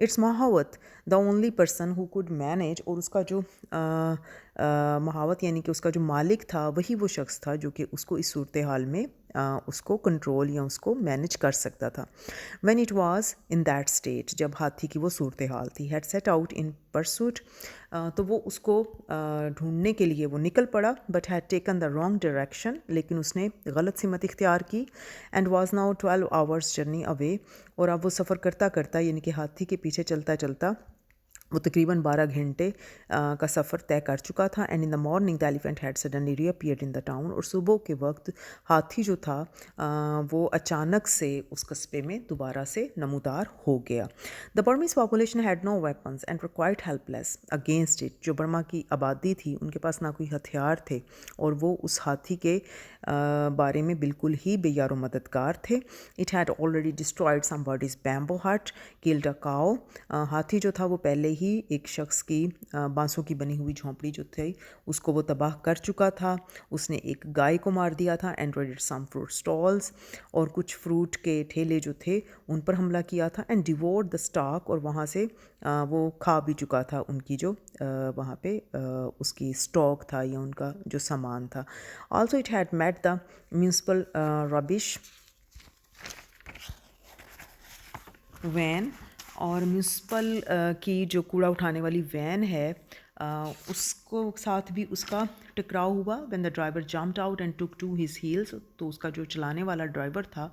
It's mahout the only person who could manage, اور اس کا جو مہاوت یعنی کہ اس کا جو مالک تھا وہی وہ شخص تھا جو کہ اس کو اس صورتحال میں اس کو کنٹرول یا اس کو مینیج کر سکتا تھا. When it was in that state, جب ہاتھی کی وہ صورتحال تھی. Had set out in pursuit, تو وہ اس کو ڈھونڈنے کے لیے وہ نکل پڑا. But had taken the wrong direction, لیکن اس نے غلط سمت اختیار کی. And was now 12 hours journey away, اور اب وہ سفر کرتا کرتا یعنی کہ ہاتھی کے پیچھے چلتا چلتا وہ تقریباً 12 گھنٹے کا سفر طے کر چکا تھا. And in the morning the elephant had suddenly reappeared in the town, اور صبح کے وقت ہاتھی جو تھا وہ اچانک سے اس قصبے میں دوبارہ سے نمودار ہو گیا. The Burmese population had no weapons and were quite helpless against it. جو برما کی آبادی تھی ان کے پاس نہ کوئی ہتھیار تھے، اور وہ اس ہاتھی کے بارے میں بالکل ہی بے یار و مددگار تھے. It had already destroyed somebody's bamboo hut, killed a cow. ہاتھی جو تھا وہ پہلے ہی ایک شخص کی بانسوں کی بنی ہوئی جھونپڑی جو تھی اس کو وہ تباہ کر چکا تھا. اس نے ایک گائے کو مار دیا تھا. اینڈ ریڈڈ سم فروٹ اسٹالز، اور کچھ فروٹ کے ٹھیلے جو تھے ان پر حملہ کیا تھا. اینڈ ڈیوورڈ دا اسٹاک، اور وہاں سے وہ کھا بھی چکا تھا ان کی جو وہاں پہ اس کی اسٹاک تھا یا ان کا جو سامان تھا. Also it had met the municipal rubbish van, اور میونسپل کی جو کوڑا اٹھانے والی وین ہے اس کو ساتھ بھی اس کا ٹکراؤ ہوا. Van the driver jumped out and took to his heels, تو اس کا جو چلانے والا ڈرائیور تھا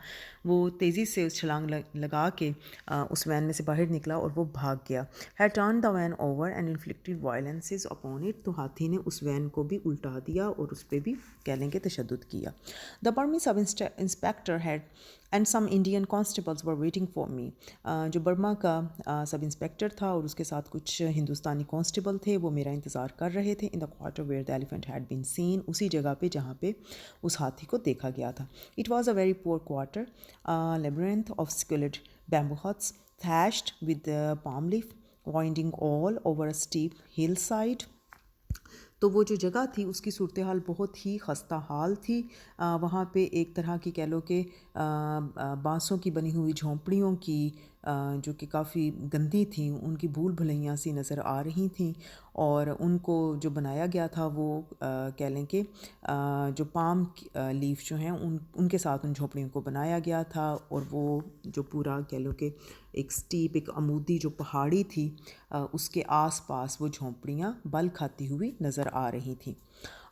وہ تیزی سے چھلانگ لگا کے اس وین میں سے باہر نکلا اور وہ بھاگ گیا. Had turn the van over and inflicted violences upon it, تو ہاتھی نے اس وین کو بھی الٹا دیا اور اس پہ بھی کہہ لیں کہ تشدد کیا. The Burmese sub inspector had and some Indian constables were waiting for me. جو برما کا سب انسپیکٹر تھا اور اس کے ساتھ کچھ ہندوستانی کانسٹیبل تھے وہ میرا انتظار کر رہے تھے. In the quarter where the elephant had been seen, اسی جگہ پہ جہاں پہ اس ہاتھی کو دیکھا گیا تھا. It was a very poor quarter, labyrinth of squalid bamboo huts thatched with palm leaf winding all over a steep hillside. تو وہ جو جگہ تھی اس کی صورتحال بہت ہی خستہ حال تھی. وہاں پہ ایک طرح کی کہہ لو کہ بانسوں کی بنی ہوئی جھونپڑیوں کی جو کہ کافی گندی تھیں، ان کی بھول بھلیاں سی نظر آ رہی تھیں، اور ان کو جو بنایا گیا تھا وہ کہہ لیں کہ جو پام لیف جو ہیں ان کے ساتھ ان جھونپڑیوں کو بنایا گیا تھا. اور وہ جو پورا کہہ لو کہ ایک سٹیپ، ایک عمودی جو پہاڑی تھی اس کے آس پاس وہ جھونپڑیاں بل کھاتی ہوئی نظر آ رہی تھیں.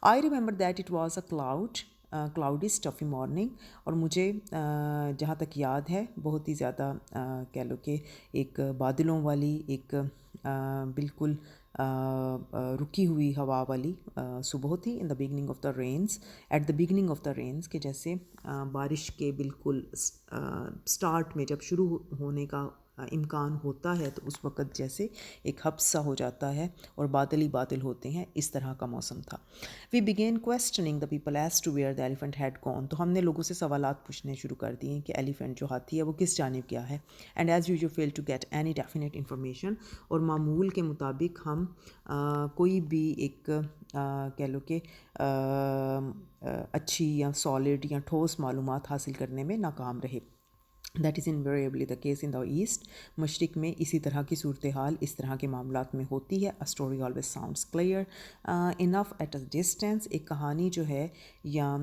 I remember that it was a cloudy stuffy morning, اور مجھے جہاں تک یاد ہے بہت ہی زیادہ کہہ لو کہ ایک بادلوں والی، ایک بالکل رکی ہوئی ہوا والی صبح تھی. In the beginning of the rains, at the beginning of the rains, کہ جیسے بارش کے بالکل اسٹارٹ میں جب شروع ہونے کا امکان ہوتا ہے تو اس وقت جیسے ایک حبس سا ہو جاتا ہے اور بادل ہی بادل ہوتے ہیں، اس طرح کا موسم تھا. We began questioning the people as to where the elephant had gone. تو ہم نے لوگوں سے سوالات پوچھنے شروع کر دیے کہ ایلیفینٹ جو ہاتھی ہے وہ کس جانب گیا ہے. And as you fail to get any definite information, اور معمول کے مطابق ہم کوئی بھی ایک کہہ لو کہ اچھی یا سالڈ یا ٹھوس معلومات حاصل کرنے میں ناکام رہے. That is invariably the case in the east. مشرق میں اسی طرح کی صورتحال اس طرح کے معاملات میں ہوتی ہے. A story always sounds clear enough at a distance. ایک کہانی جو ہے یا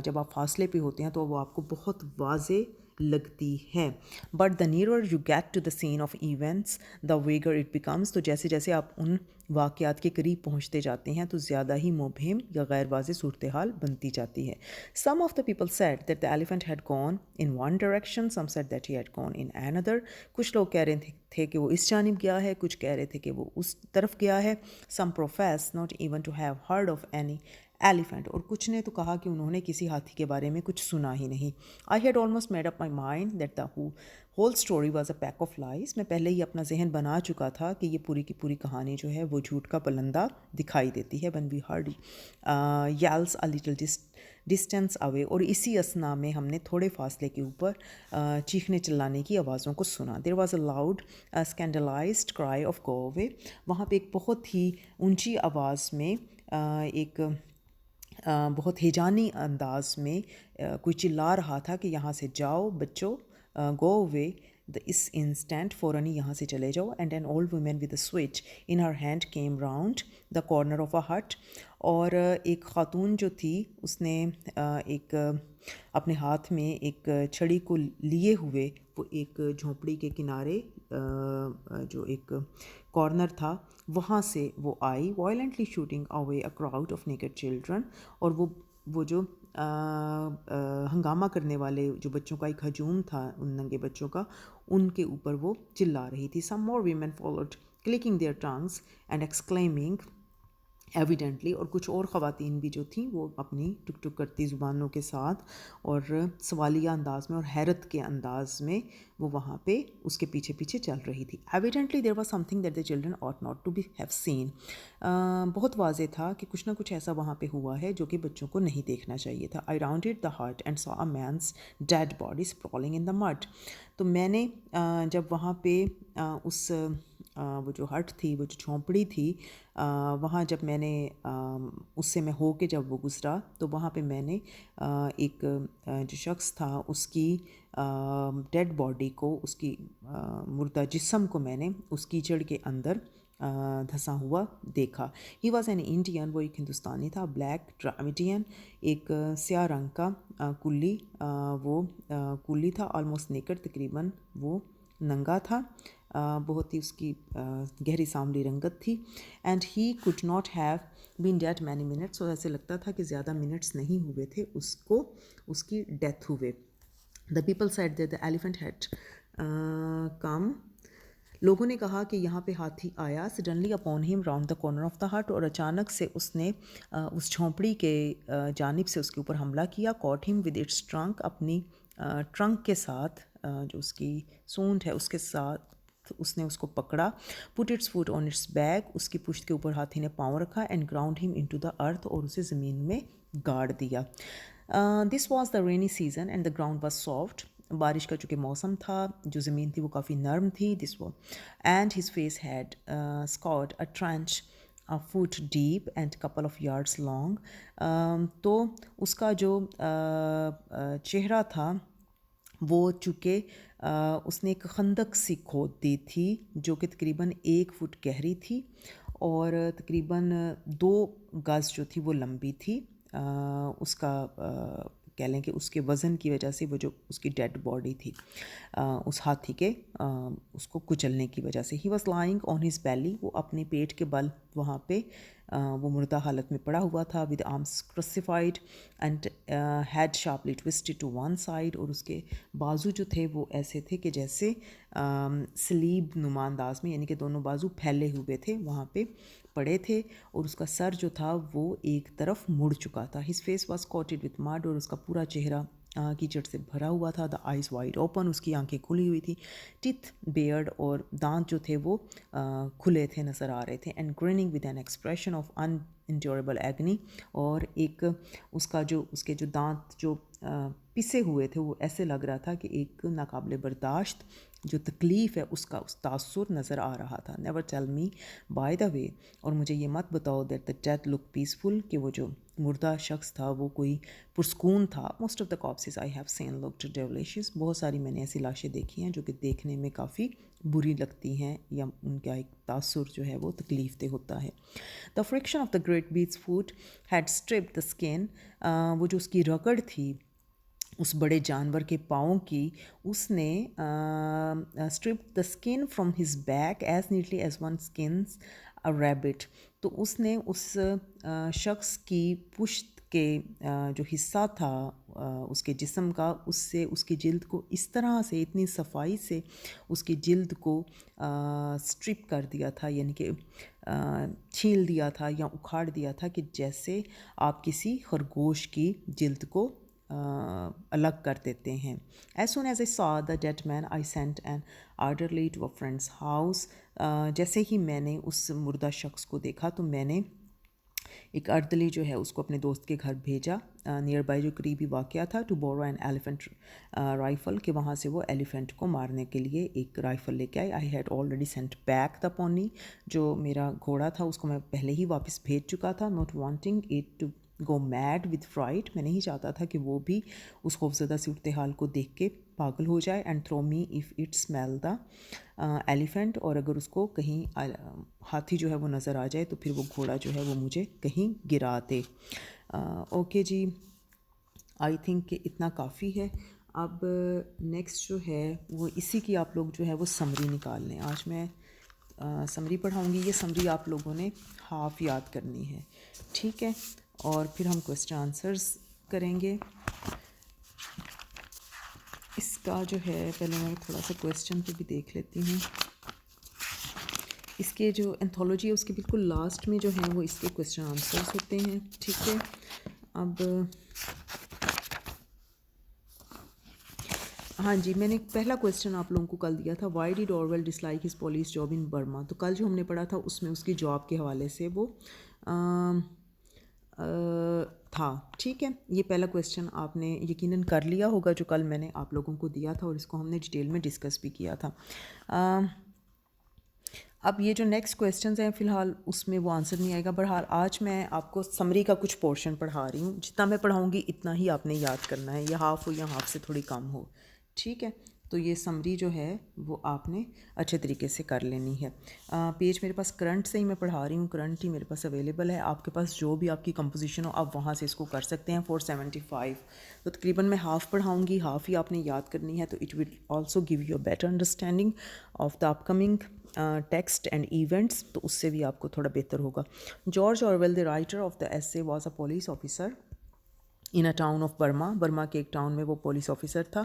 جب آپ فاصلے پہ ہوتے ہیں تو وہ آپ کو بہت واضح لگتی ہے. But the nearer you get to the scene of events the vaguer it becomes. تو جیسے جیسے آپ ان واقعات کے قریب پہنچتے جاتے ہیں تو زیادہ ہی مبہم یا غیر واضح صورتحال بنتی جاتی ہے. Some of the people said that the elephant had gone in one direction, some said that he had gone in another. کچھ لوگ کہہ رہے تھے کہ وہ اس جانب گیا ہے، کچھ کہہ رہے تھے کہ وہ اس طرف گیا ہے. Some professed not even to have heard of any elephant. اور کچھ نے تو کہا کہ انہوں نے کسی ہاتھی کے بارے میں کچھ سنا ہی نہیں. I had almost made up my mind that the whole story was a pack of lies. میں پہلے ہی اپنا ذہن بنا چکا تھا کہ یہ پوری کی پوری کہانی جو ہے وہ جھوٹ کا پلندہ دکھائی دیتی ہے. when we heard yells a little distance away. اور اسی اسنا میں ہم نے تھوڑے فاصلے کے اوپر چیخنے چلانے کی آوازوں کو سنا. دیر واز اے لاؤڈ اسکینڈلائزڈ کرائی آف گو اوے. وہاں پہ ایک بہت ہی اونچی آواز میں ایک بہت ہیجانی انداز میں کوئی چلا رہا تھا کہ یہاں سے جاؤ بچوں، گو اوے اس انسٹنٹ فوراً ہی یہاں سے چلے جاؤ. And an old woman with a switch in her hand came round the corner of a hut. اور ایک خاتون جو تھی اس نے ایک اپنے ہاتھ میں ایک چھڑی کو لیے ہوئے وہ ایک جھونپڑی کے کنارے جو ایک کارنر تھا وہاں سے وہ آئی, violently shooting away a crowd of naked children. اور وہ جو ہنگامہ کرنے والے جو بچوں کا ایک ہجوم تھا ان ننگے بچوں کا, ان کے اوپر وہ چلا رہی تھی. Some more women followed clicking their tongues and exclaiming evidently. اور کچھ اور خواتین بھی جو تھیں وہ اپنی ٹک ٹک کرتی زبانوں کے ساتھ اور سوالیہ انداز میں اور حیرت کے انداز میں وہ وہاں پہ اس کے پیچھے پیچھے چل رہی تھی. Evidently there was some thing that the children ought not to be have seen. بہت واضح تھا کہ کچھ نہ کچھ ایسا وہاں پہ ہوا ہے جو کہ بچوں کو نہیں دیکھنا چاہیے تھا. I rounded the hut and saw a man's dead body sprawling in the mud. تو میں نے جب وہاں پہ اس وہ جو ہٹ تھی وہ جو جھونپڑی تھی وہاں جب میں نے اس سے میں ہو کے جب وہ گزرا تو وہاں پہ میں نے ایک جو شخص تھا اس کی ڈیڈ باڈی کو, اس کی مردہ جسم کو میں نے اس کیچڑ کے اندر دھسا ہوا دیکھا. ہی واز این انڈین, وہ ایک ہندوستانی تھا. بلیک ڈرامیڈین, ایک سیاہ رنگ کا کلی, وہ کلی تھا. آلموسٹ نیکڈ, تقریباً وہ ننگا تھا, بہت ہی اس کی گہری سانولی رنگت تھی. And he could not have been dead many minutes, اور ایسے لگتا تھا کہ زیادہ منٹس نہیں ہوئے تھے اس کو اس کی ڈیتھ ہوئے. The people said that the elephant had come. لوگوں نے کہا کہ یہاں پہ ہاتھی آیا. Suddenly upon him round the corner of the hut, اور اچانک سے اس نے اس جھونپڑی کے جانب سے اس کے اوپر حملہ کیا. کاٹ ہم ود اٹس ٹرنک, اپنی ٹرنک کے ساتھ جو اس کی سونڈ ہے اس کے ساتھ اس نے اس کو پکڑا. Put its foot on its back, اس کی پشت کے اوپر ہاتھی نے پاؤں رکھا. And ground him into the earth, اور اسے زمین میں گاڑ دیا. This was the rainy season and the ground was soft. بارش کا چونکہ موسم تھا, جو زمین تھی وہ کافی نرم تھی. This was and his face had scored a trench a foot deep and couple of yards long. تو اس کا جو چہرہ تھا وہ چونکہ اس نے ایک خندق سی کھود دی تھی جو کہ تقریباً 1 فٹ گہری تھی اور تقریباً 2 گز جو تھی وہ لمبی تھی. اس کا کہہ لیں کہ اس کے وزن کی وجہ سے وہ جو اس کی ڈیڈ باڈی تھی اس ہاتھی کے اس کو کچلنے کی وجہ سے. He was lying on his belly, وہ اپنے پیٹ کے بل وہاں پہ وہ مردہ حالت میں پڑا ہوا تھا. With arms crucified and head sharply twisted to one side, اور اس کے بازو جو تھے وہ ایسے تھے کہ جیسے سلیب نما انداز میں, یعنی کہ دونوں بازو پھیلے ہوئے تھے وہاں پہ پڑے تھے, اور اس کا سر جو تھا وہ ایک طرف مڑ چکا تھا. His face was coated with mud, اور اس کا پورا چہرہ کیچڑ سے بھرا ہوا تھا. دا آئیز وائڈ اوپن, اس کی آنکھیں کھلی ہوئی تھی. ٹیتھ بیئرڈ, اور دانت جو تھے وہ کھلے تھے, نظر آ رہے تھے. And grinning with an expression of unendurable agony, اور ایک اس کا جو اس کے جو دانت جو پسے ہوئے تھے وہ ایسے لگ رہا تھا کہ ایک ناقابل برداشت جو تکلیف ہے اس کا اس تاثر نظر آ رہا تھا. Never tell me by the way, اور مجھے یہ مت بتاؤ that the death look peaceful, کہ وہ جو مردہ شخص تھا وہ کوئی پرسکون تھا. Most of the corpses I have seen looked devilish, بہت ساری میں نے ایسی لاشیں دیکھی ہیں جو کہ دیکھنے میں کافی بری لگتی ہیں یا ان کا ایک تاثر جو ہے وہ تکلیف دہ ہوتا ہے. The friction of the great beast's foot had stripped the skin, وہ جو اس کی رگڑ تھی اس بڑے جانور کے پاؤں کی, اس نے stripped the skin from his back as neatly as one skins a rabbit. تو اس نے اس شخص کی پشت کے جو حصہ تھا اس کے جسم کا, اس سے اس کی جلد کو اس طرح سے اتنی صفائی سے اس کی جلد کو اسٹرپ کر دیا تھا, یعنی کہ چھیل دیا تھا یا اکھاڑ دیا تھا, کہ جیسے آپ کسی خرگوش کی جلد کو الگ کر دیتے ہیں. As soon as I saw the dead man, I sent an orderly to a friend's house. جیسے ہی میں نے اس مردہ شخص کو دیکھا تو میں نے ایک اردلی جو ہے اس کو اپنے دوست کے گھر بھیجا, نیئر بائی جو قریبی واقعہ تھا, to borrow an elephant rifle, کہ وہاں سے وہ ایلیفنٹ کو مارنے کے لیے ایک رائفل لے کے آئے. I had already sent back the Pune, جو میرا گھوڑا تھا اس کو میں پہلے ہی واپس بھیج چکا تھا, not wanting it to go mad with fright. میں نہیں چاہتا تھا کہ وہ بھی اس خوفزدہ صورتحال کو دیکھ کے پاگل ہو جائے. And throw me if it smell the elephant. اور اگر اس کو کہیں ہاتھی جو ہے وہ نظر آ جائے تو پھر وہ گھوڑا جو ہے وہ مجھے کہیں گرا دے. اوکے جی, آئی تھنک کہ اتنا کافی ہے. اب نیکسٹ جو ہے وہ اسی کی آپ لوگ جو ہے وہ سمری نکال لیں. آج میں سمری پڑھاؤں گی. یہ سمری آپ لوگوں نے ہاف یاد کرنی ہے, ٹھیک ہے, اور پھر ہم کوسچن آنسرز کریں گے. اس کا جو ہے پہلے میں تھوڑا سا کوسچن پہ بھی دیکھ لیتی ہوں. اس کے جو انتھولوجی ہے اس کے بالکل لاسٹ میں جو ہیں وہ اس کے کوسچن آنسرز ہوتے ہیں, ٹھیک ہے. اب ہاں جی, میں نے پہلا کوسچن آپ لوگوں کو کل دیا تھا, why did Orwell dislike his police job in Burma. تو کل جو ہم نے پڑھا تھا اس میں اس کی جاب کے حوالے سے وہ تھا, ٹھیک ہے. یہ پہلا کوسچن آپ نے یقیناً کر لیا ہوگا جو کل میں نے آپ لوگوں کو دیا تھا, اور اس کو ہم نے ڈیٹیل میں ڈسکس بھی کیا تھا. اب یہ جو نیکسٹ کویسچنز ہیں فی الحال اس میں وہ آنسر نہیں آئے گا. بہرحال آج میں آپ کو سمری کا کچھ پورشن پڑھا رہی ہوں. جتنا میں پڑھاؤں گی اتنا ہی آپ نے یاد کرنا ہے, یا ہاف ہو یا ہاف سے تھوڑی کم ہو, ٹھیک ہے. تو یہ سمری جو ہے وہ آپ نے اچھے طریقے سے کر لینی ہے. پیج میرے پاس کرنٹ سے ہی میں پڑھا رہی ہوں, کرنٹ ہی میرے پاس اویلیبل ہے. آپ کے پاس جو بھی آپ کی کمپوزیشن ہو آپ وہاں سے اس کو کر سکتے ہیں. 475 تو تقریباً میں ہاف پڑھاؤں گی, ہاف ہی آپ نے یاد کرنی ہے. تو it will also give you a better understanding of the upcoming text and events, تو اس سے بھی آپ کو تھوڑا بہتر ہوگا. George Orwell the writer of the essay was a police officer in a town of Burma. Burma کے ایک ٹاؤن میں وہ پولیس آفیسر تھا.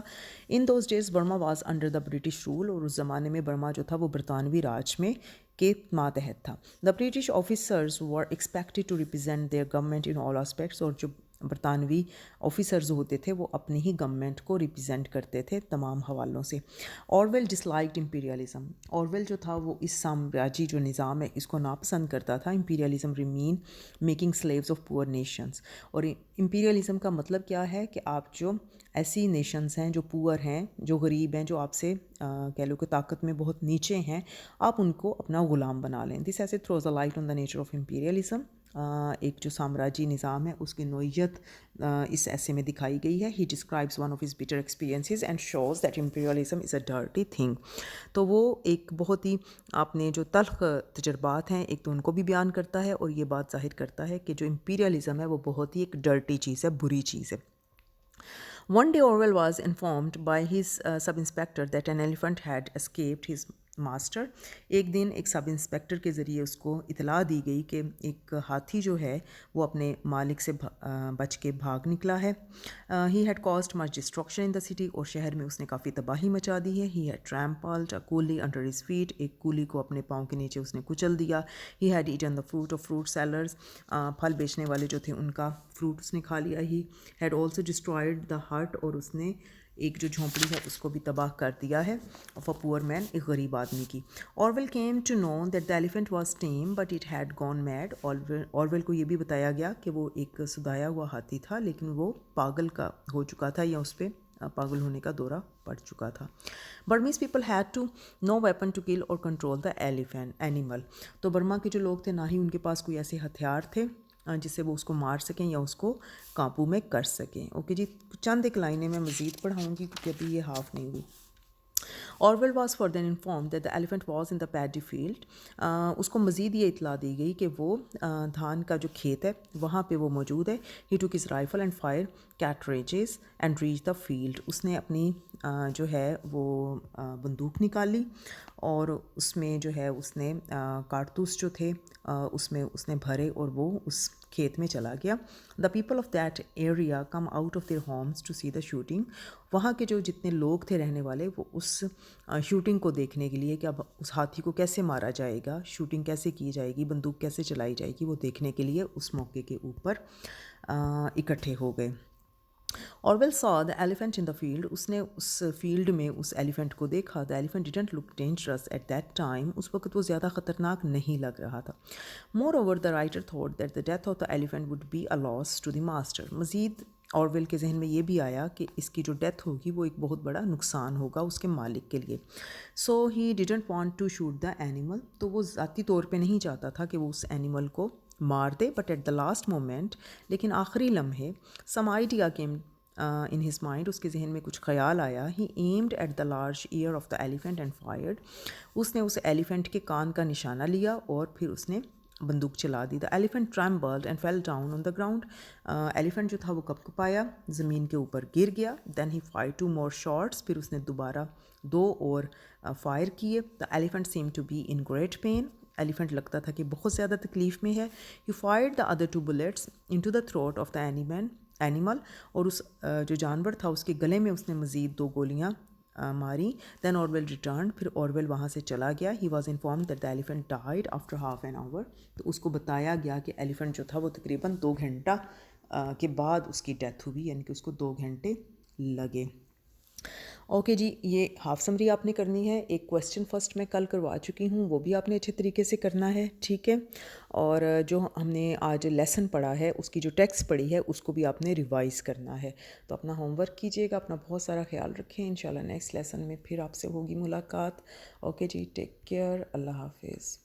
In those days Burma was under the British rule. اور اس زمانے میں برما جو تھا وہ برطانوی راج میں کے ماتحت تھا. The British officers were expected to represent their government in all aspects. اور جو برطانوی آفیسرز ہوتے تھے وہ اپنی ہی گورنمنٹ کو ریپرزینٹ کرتے تھے تمام حوالوں سے. آرویل ڈس لائکڈ امپیریلزم. آرویل جو تھا وہ اس سامراجی جو نظام ہے اس کو ناپسند کرتا تھا. Imperialism remain making sleeves of poor nations. اور امپیریلزم کا مطلب کیا ہے کہ آپ جو ایسی نیشنز ہیں جو پور ہیں, جو غریب ہیں, جو آپ سے کہہ لو کہ طاقت میں بہت نیچے ہیں, آپ ان کو اپنا غلام بنا لیں. This essay throws a light on the nature of imperialism. ایک جو سامراجی نظام ہے اس کی نوعیت اس ایسے میں دکھائی گئی ہے. He describes one of his bitter experiences and shows that imperialism is a dirty thing. تو وہ ایک بہت ہی آپ نے جو تلخ تجربات ہیں ایک تو ان کو بھی بیان کرتا ہے, اور یہ بات ظاہر کرتا ہے کہ جو امپیریلزم ہے وہ بہت ہی ایک ڈرٹی چیز ہے, بری چیز ہے. One day Orwell was informed by his sub-inspector that an elephant had escaped his master. ایک دن ایک سب انسپیکٹر کے ذریعے اس کو اطلاع دی گئی کہ ایک ہاتھی جو ہے وہ اپنے مالک سے بچ کے بھاگ نکلا ہے. He had caused much destruction in the city. اور شہر میں اس نے کافی تباہی مچا دی ہے. He had trampled a coolie under his feet. ایک کولی کو اپنے پاؤں کے نیچے اس نے کچل دیا. He had eaten the fruit of fruit sellers. پھل بیچنے والے جو تھے ان کا فروٹ اس نے کھا لیا. He had also destroyed the hut. اور اس نے ایک جو جھونپڑی ہے اس کو بھی تباہ کر دیا ہے of a poor man, ایک غریب آدمی کی. Orwell came to know that the elephant was tame but it had gone mad. Orwell کو یہ بھی بتایا گیا کہ وہ ایک سدایا ہوا ہاتھی تھا لیکن وہ پاگل کا ہو چکا تھا, یا اس پہ پاگل ہونے کا دورہ پڑ چکا تھا. Burmese people had to no weapon to kill or control the animal. تو برما کے جو لوگ تھے نہ ہی ان کے پاس کوئی ایسے ہتھیار تھے جس سے وہ اس کو مار سکیں یا اس کو قابو میں کر سکیں. اوکے جی, چند ایک لائنیں میں مزید پڑھاؤں گی کیونکہ ابھی یہ ہاف نہیں ہوئی. Orwell was further informed that the elephant was in the paddy field. اس کو مزید یہ اطلاع دی گئی کہ وہ دھان کا جو کھیت ہے وہاں پہ وہ موجود ہے. He took his rifle and fired cartridges and reached the field. اس نے اپنی جو ہے وہ بندوق نکالی اور اس میں جو ہے اس نے کارتوس جو تھے اس میں اس نے بھرے اور وہ اس کھیت میں چلا گیا. The people of that area come out of their homes to see the shooting. وہاں کے جو جتنے لوگ تھے رہنے والے وہ اس شوٹنگ کو دیکھنے کے لیے کہ اب اس ہاتھی کو کیسے مارا جائے گا, شوٹنگ کیسے کی جائے گی, بندوق کیسے چلائی جائے گی, وہ دیکھنے کے لیے اس موقع کے اوپر اکٹھے ہو گئے. Orwell saw the elephant in the field. اس نے اس فیلڈ میں اس ایلیفنٹ کو دیکھا. The elephant didn't look dangerous at that time. اس وقت وہ زیادہ خطرناک نہیں لگ رہا تھا. Moreover, the writer thought that the death of the elephant would be a loss to the master. مزید آرویل کے ذہن میں یہ بھی آیا کہ اس کی جو ڈیتھ ہوگی وہ ایک بہت بڑا نقصان ہوگا اس کے مالک کے لیے. So he didn't want to shoot the animal. تو وہ ذاتی طور پہ نہیں چاہتا تھا کہ وہ اس اینیمل کو مار دے, but at the last moment, لیکن آخری لمحے, some idea came in his mind, اس کے ذہن میں کچھ خیال آیا. He aimed at the large ear of the elephant and fired, اس نے اس ایلیفینٹ کے کان کا نشانہ لیا اور پھر اس نے بندوق چلا دی. The elephant trembled and fell down on the ground, elephant جو تھا وہ کپ کپایا, زمین کے اوپر گر گیا. دین ہی فائر 2 more shots, پھر اس نے دوبارہ 2 اور فائر کیے. The elephant seem to be in great pain, elephant لگتا تھا کہ بہت زیادہ تکلیف میں ہے. He fired the other 2 bullets into the throat of the animal, اور اس جو جانور تھا اس کے گلے میں اس نے مزید 2 گولیاں ماری. دین اورول ریٹرنڈ, پھر اورول وہاں سے چلا گیا. He was informed that the elephant died after half an hour, تو اس کو بتایا گیا کہ ایلیفینٹ جو تھا وہ تقریباً 2 گھنٹہ کے بعد اس کی ڈیتھ ہوئی, یعنی کہ اس کو 2 گھنٹے لگے. اوکے جی, یہ ہاف سمری آپ نے کرنی ہے. ایک کویسچن فرسٹ میں کل کروا چکی ہوں, وہ بھی آپ نے اچھے طریقے سے کرنا ہے, ٹھیک ہے. اور جو ہم نے آج لیسن پڑھا ہے, اس کی جو ٹیکسٹ پڑھی ہے, اس کو بھی آپ نے ریوائز کرنا ہے. تو اپنا ہوم ورک کیجیے گا, اپنا بہت سارا خیال رکھیں. انشاءاللہ نیکسٹ لیسن میں پھر آپ سے ہوگی ملاقات. اوکے جی, ٹیک کیئر, اللہ حافظ.